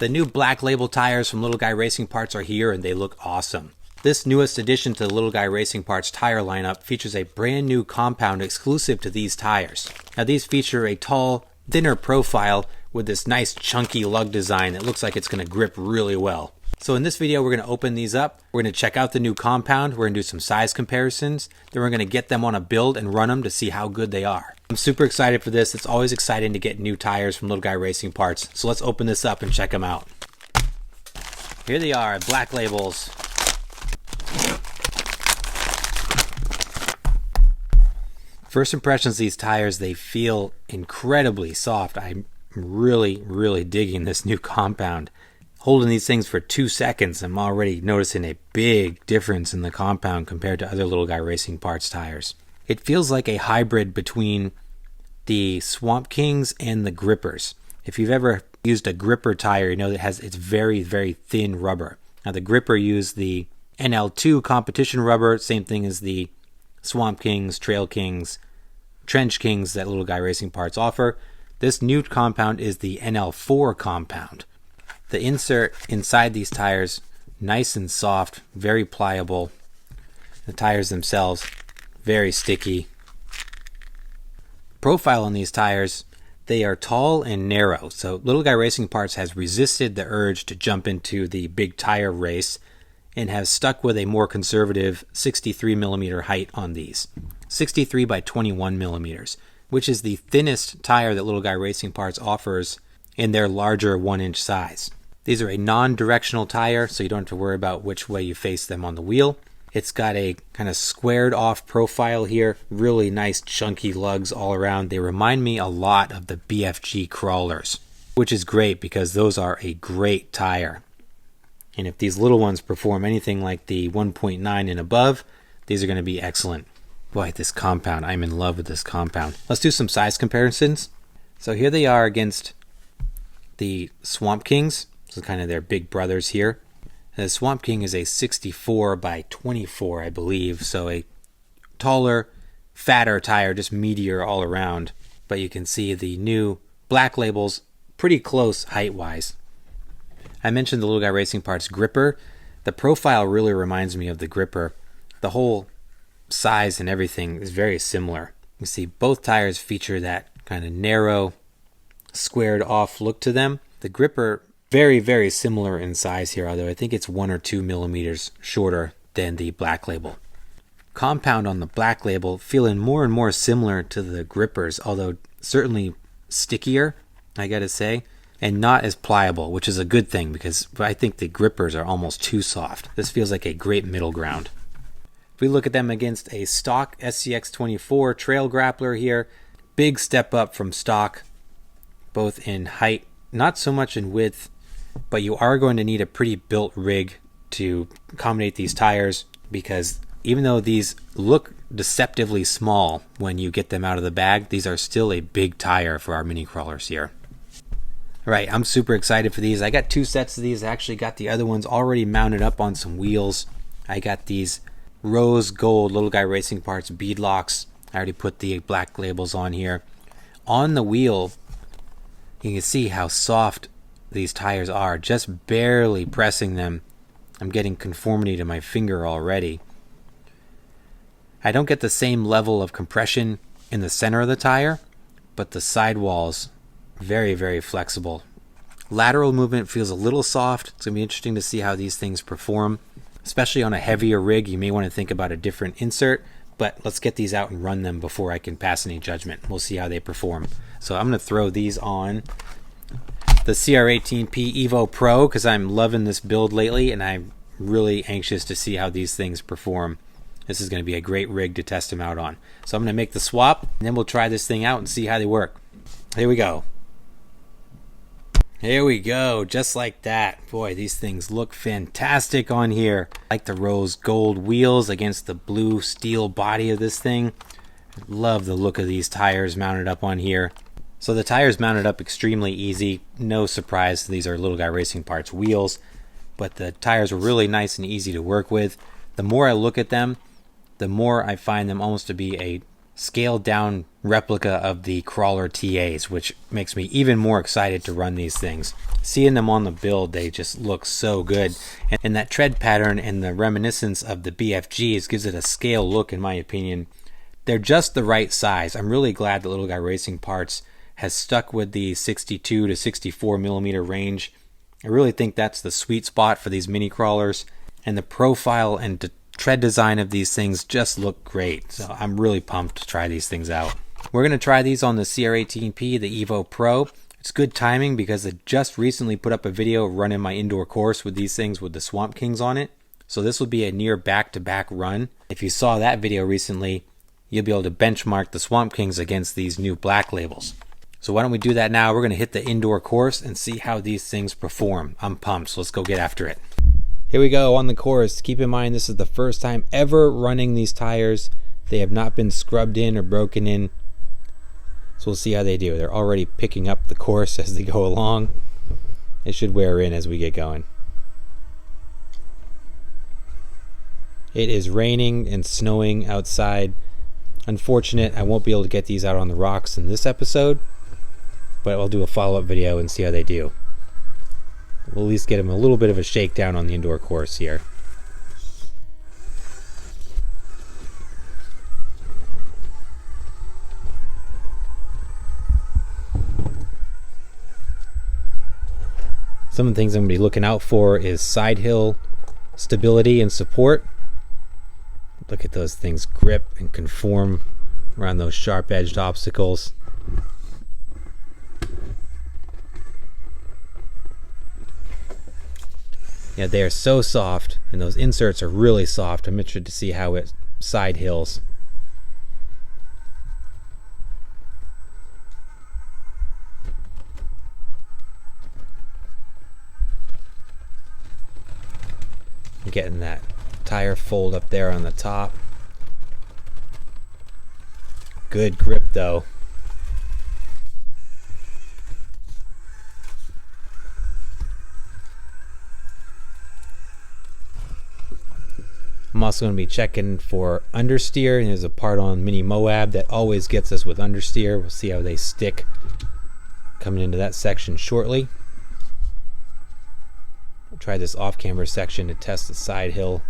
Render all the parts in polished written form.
The new Black Label tires from Little Guy Racing Parts are here and they look awesome. This newest addition to the Little Guy Racing Parts tire lineup features a brand new compound exclusive to these tires. Now these feature a tall, thinner profile with this nice chunky lug design that looks like it's going to grip really well. So in this video we're going to open these up, we're going to check out the new compound, we're going to do some size comparisons, then we're going to get them on a build and run them to see how good they are. I'm super excited for this. It's always exciting to get new tires from Little Guy Racing Parts. So let's open this up and check them out. Here they are, Black Labels. First impressions of these tires, they feel incredibly soft. I'm really digging this new compound. Holding these things for 2 seconds, I'm already noticing a big difference in the compound compared to other Little Guy Racing Parts tires. It feels like a hybrid between the Swamp Kings and the Grippers. If you've ever used a Gripper tire, you know that it's very thin rubber. Now the Gripper used the NL2 competition rubber, same thing as the Swamp Kings, Trail Kings, Trench Kings that Little Guy Racing Parts offer. This new compound is the NL4 compound. The insert inside these tires, nice and soft, very pliable. The tires themselves, very sticky. Profile on these tires, they are tall and narrow. So Little Guy Racing Parts has resisted the urge to jump into the big tire race and has stuck with a more conservative 63 millimeter height on these. 63 by 21 millimeters, which is the thinnest tire that Little Guy Racing Parts offers in their larger 1-inch size. These are a non-directional tire, so you don't have to worry about which way you face them on the wheel. It's got a kind of squared off profile here, really nice chunky lugs all around. They remind me a lot of the BFG crawlers, which is great because those are a great tire. And if these little ones perform anything like the 1.9 and above, these are going to be excellent. Boy, this compound, I'm in love with this compound. Let's do some size comparisons. So here they are against the Swamp Kings. So kind of their big brothers here. The Swamp King is a 64 by 24, I believe. So a taller, fatter tire, just meatier all around. But you can see the new Black Labels pretty close height-wise. I mentioned the Little Guy Racing Parts Gripper. The profile really reminds me of the Gripper. The whole size and everything is very similar. You see both tires feature that kind of narrow, squared off look to them. The Gripper, very similar in size here, although I think it's 1 or 2 millimeters shorter than the Black Label. Compound on the Black Label feeling more and more similar to the Grippers, although certainly stickier, I gotta say, and not as pliable, which is a good thing because I think the Grippers are almost too soft. This feels like a great middle ground. If we look at them against a stock SCX24 trail grappler here, big step up from stock, both in height, not so much in width, but you are going to need a pretty built rig to accommodate these tires because even though these look deceptively small when you get them out of the bag, these are still a big tire for our mini crawlers here. All right, I'm super excited for these. I got 2 sets of these. I actually got the other ones already mounted up on some wheels. I got these rose gold Little Guy Racing Parts bead locks. I already put the Black Labels on here. On the wheel, you can see how soft these tires are. Just barely pressing them, I'm getting conformity to my finger already. I don't get the same level of compression in the center of the tire, but the sidewalls, very flexible. Lateral movement feels a little soft. It's going to be interesting to see how these things perform. Especially on a heavier rig, you may want to think about a different insert, but let's get these out and run them before I can pass any judgment. We'll see how they perform. So I'm going to throw these on the CR18P Evo Pro because I'm loving this build lately and I'm really anxious to see how these things perform. This is going to be a great rig to test them out on. So I'm going to make the swap and then we'll try this thing out and see how they work. Here we go. Here we go, just like that. Boy, these things look fantastic on here. I like the rose gold wheels against the blue steel body of this thing. Love the look of these tires mounted up on here. So the tires mounted up extremely easy. No surprise, these are Little Guy Racing Parts wheels, but the tires are really nice and easy to work with. The more I look at them, the more I find them almost to be a scaled down replica of the crawler TAs, which makes me even more excited to run these things. Seeing them on the build, they just look so good. And that tread pattern and the reminiscence of the BFGs gives it a scale look, in my opinion. They're just the right size. I'm really glad that Little Guy Racing Parts has stuck with the 62 to 64 millimeter range. I really think that's the sweet spot for these mini crawlers, and the profile and tread design of these things just look great. So I'm really pumped to try these things out. We're going to try these on the CR18P, the Evo Pro. It's good timing because I just recently put up a video running my indoor course with these things with the Swamp Kings on it. So this will be a near back-to-back run. If you saw that video recently, you'll be able to benchmark the Swamp Kings against these new black labels. So why don't we do that now? We're going to hit the indoor course and see how these things perform. I'm pumped, so let's go get after it. Here we go on the course. Keep in mind this is the first time ever running these tires. They have not been scrubbed in or broken in. So we'll see how they do. They're already picking up the course as they go along. It should wear in as we get going. It is raining and snowing outside. Unfortunate, I won't be able to get these out on the rocks in this episode, but I'll do a follow-up video and see how they do. We'll at least get them a little bit of a shakedown on the indoor course here. Some of the things I'm going to be looking out for is side hill stability and support. Look at those things grip and conform around those sharp-edged obstacles. Yeah, they are so soft, and those inserts are really soft. I'm interested to see how it side hills. Getting that tire fold up there on the top. Good grip though. I'm also going to be checking for understeer, and there's a part on Mini Moab that always gets us with understeer. We'll see how they stick coming into that section shortly. I'll try this off-camera section to test the side hill.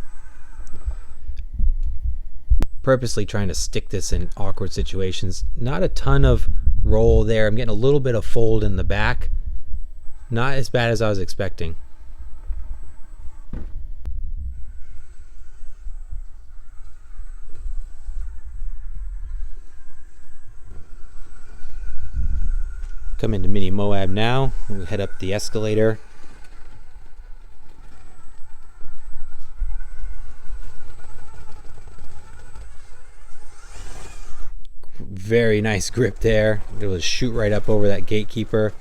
Purposely trying to stick this in awkward situations. Not a ton of roll there. I'm getting a little bit of fold in the back. Not as bad as I was expecting. Come into Mini Moab now. We head up the escalator. Very nice grip there. It will shoot right up over that gatekeeper.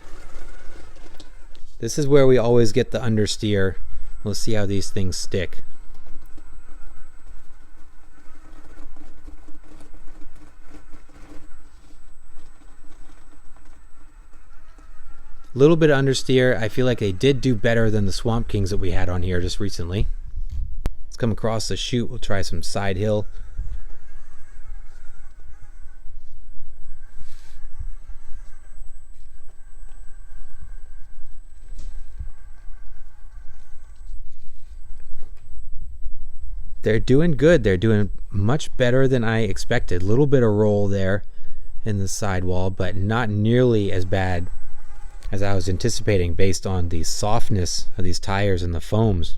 This is where we always get the understeer. We'll see how these things stick. A little bit of understeer. I feel like they did do better than the Swamp Kings that we had on here just recently. Let's come across the chute. We'll try some side hill. They're doing good. They're doing much better than I expected. A little bit of roll there in the sidewall, but not nearly as bad as I was anticipating based on the softness of these tires and the foams.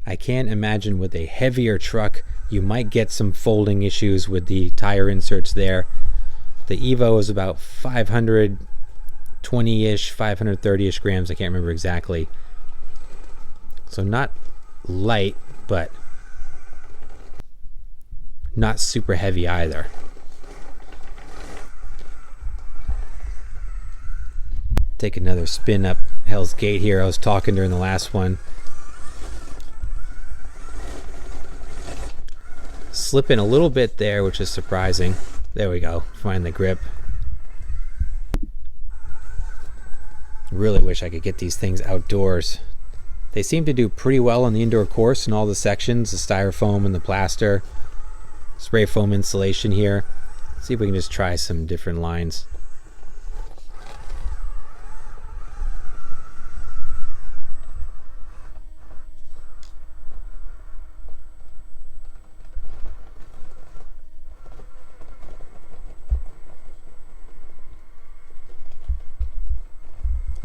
I can't imagine with a heavier truck you might get some folding issues with the tire inserts there. The Evo is about 520-ish, 530-ish grams. I can't remember exactly. So not light, but not super heavy either. Take another spin up Hell's Gate here. I was talking during the last one. Slipping a little bit there, which is surprising. There we go. Find the grip. Really wish I could get these things outdoors. They seem to do pretty well on the indoor course in all the sections, the styrofoam and the plaster. spray foam insulation here. See if we can just try some different lines.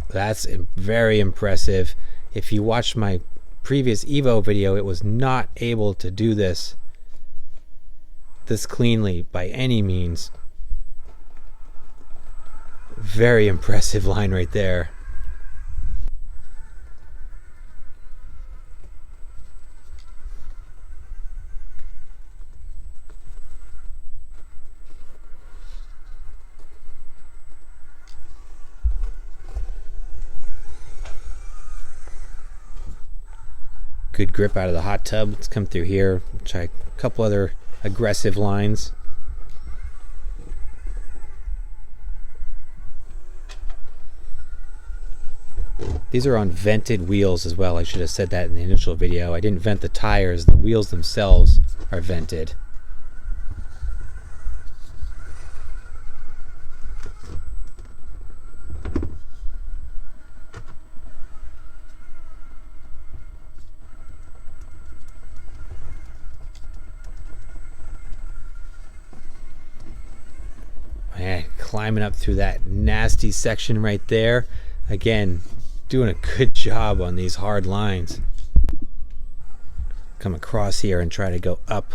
That's very impressive. If you watched my previous Evo video, it was not able to do this cleanly by any means. Very impressive line right there. Good grip out of the hot tub. Let's come through here. Try a couple other aggressive lines. These are on vented wheels as well. I should have said that in the initial video. I didn't vent the tires. The wheels themselves are vented. Man, climbing up through that nasty section right there. Again, doing a good job on these hard lines. Come across here and try to go up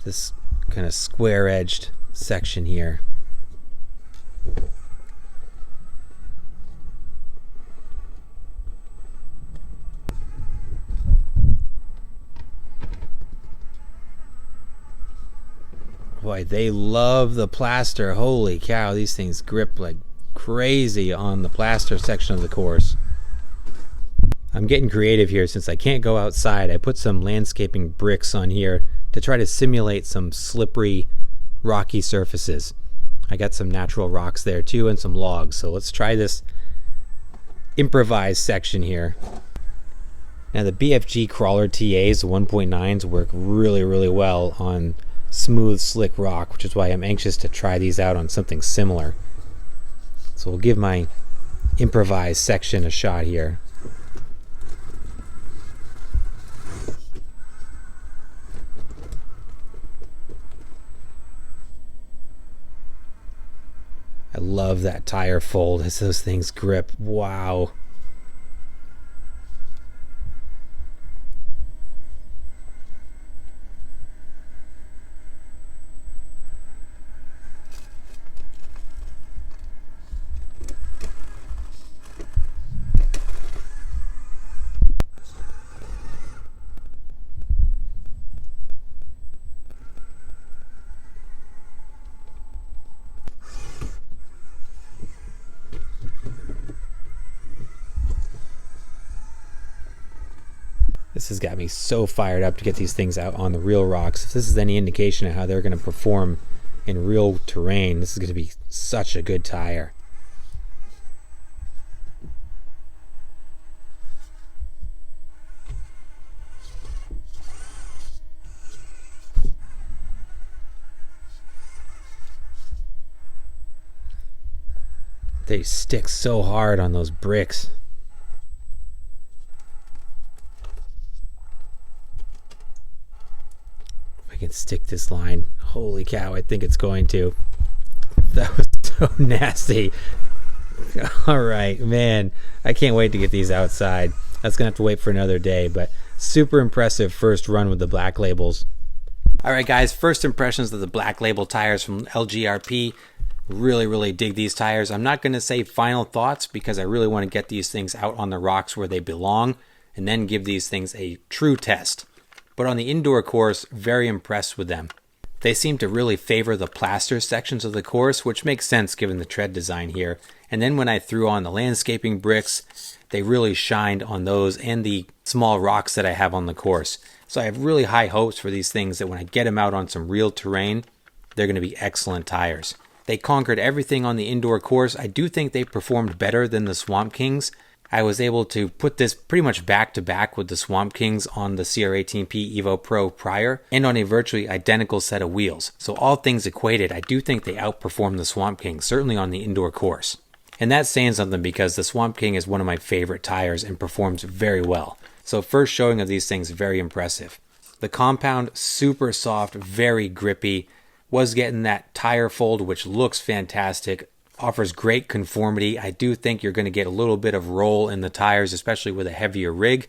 this kind of square-edged section here. Boy, they love the plaster. Holy cow, these things grip like crazy on the plaster section of the course. I'm getting creative here since I can't go outside. I put some landscaping bricks on here to try to simulate some slippery, rocky surfaces. I got some natural rocks there too and some logs. So let's try this improvised section here. Now the BFG crawler TAs, the 1.9s, work really, really well on smooth, slick rock, which is why I'm anxious to try these out on something similar. So we'll give my improvised section a shot here. I love that tire fold as those things grip. Wow. This has got me so fired up to get these things out on the real rocks. If this is any indication of how they're going to perform in real terrain, this is going to be such a good tire. They stick so hard on those bricks. Can stick this line. Holy cow, I think it's going to. That was so nasty. All right, man, I can't wait to get these outside. That's gonna have to wait for another day, but super impressive first run with the Black Labels. All right, guys, first impressions of the Black Label tires from LGRP. Really dig these tires. I'm not gonna say final thoughts because I really want to get these things out on the rocks where they belong and then give these things a true test. But on the indoor course, very impressed with them. They seem to really favor the plaster sections of the course, which makes sense given the tread design here. And then when I threw on the landscaping bricks, they really shined on those and the small rocks that I have on the course. So I have really high hopes for these things that when I get them out on some real terrain, they're going to be excellent tires. They conquered everything on the indoor course. I do think they performed better than the Swamp Kings. I was able to put this pretty much back to back with the Swamp Kings on the CR18P Evo Pro prior and on a virtually identical set of wheels. So all things equated, I do think they outperform the Swamp King, certainly on the indoor course. And that's saying something because the Swamp King is one of my favorite tires and performs very well. So first showing of these things, very impressive. The compound, super soft, very grippy, was getting that tire fold which looks fantastic. Offers great conformity. I do think you're going to get a little bit of roll in the tires, especially with a heavier rig.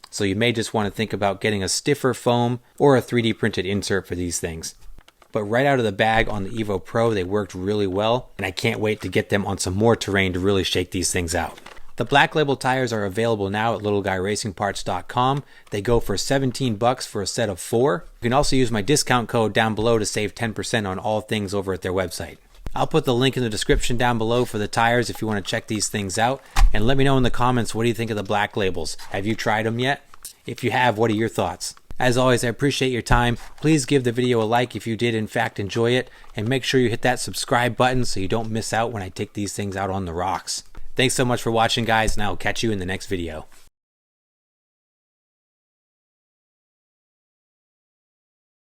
So you may just want to think about getting a stiffer foam or a 3D printed insert for these things. But right out of the bag on the Evo Pro, they worked really well, and I can't wait to get them on some more terrain to really shake these things out. The Black Label tires are available now at littleguyracingparts.com. They go for $17 for a set of 4. You can also use my discount code down below to save 10% on all things over at their website. I'll put the link in the description down below for the tires if you want to check these things out. And let me know in the comments, what do you think of the Black Labels? Have you tried them yet? If you have, what are your thoughts? As always, I appreciate your time. Please give the video a like if you did in fact enjoy it. And make sure you hit that subscribe button so you don't miss out when I take these things out on the rocks. Thanks so much for watching, guys, and I will catch you in the next video.